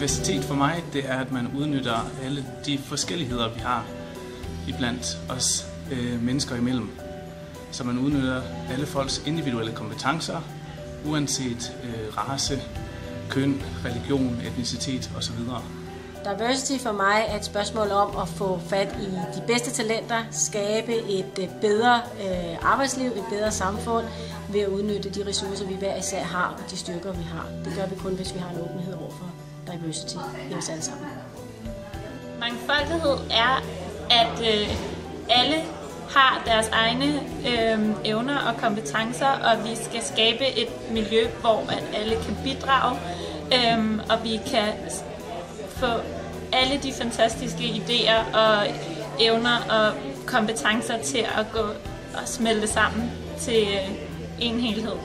Diversitet for mig, det er, at man udnytter alle de forskelligheder, vi har iblandt os mennesker imellem. Så man udnytter alle folks individuelle kompetencer, uanset race, køn, religion, etnicitet osv. Diversity for mig er et spørgsmål om at få fat i de bedste talenter, skabe et bedre arbejdsliv, et bedre samfund ved at udnytte de ressourcer, vi hver især har, og de styrker, vi har. Det gør vi kun, hvis vi har en åbenhed over for diversity i os alle sammen. Mangfoldighed er, at alle har deres egne evner og kompetencer, og vi skal skabe et miljø, hvor at alle kan bidrage, og vi kan få alle de fantastiske idéer og evner og kompetencer til at gå og smelte sammen til en helhed.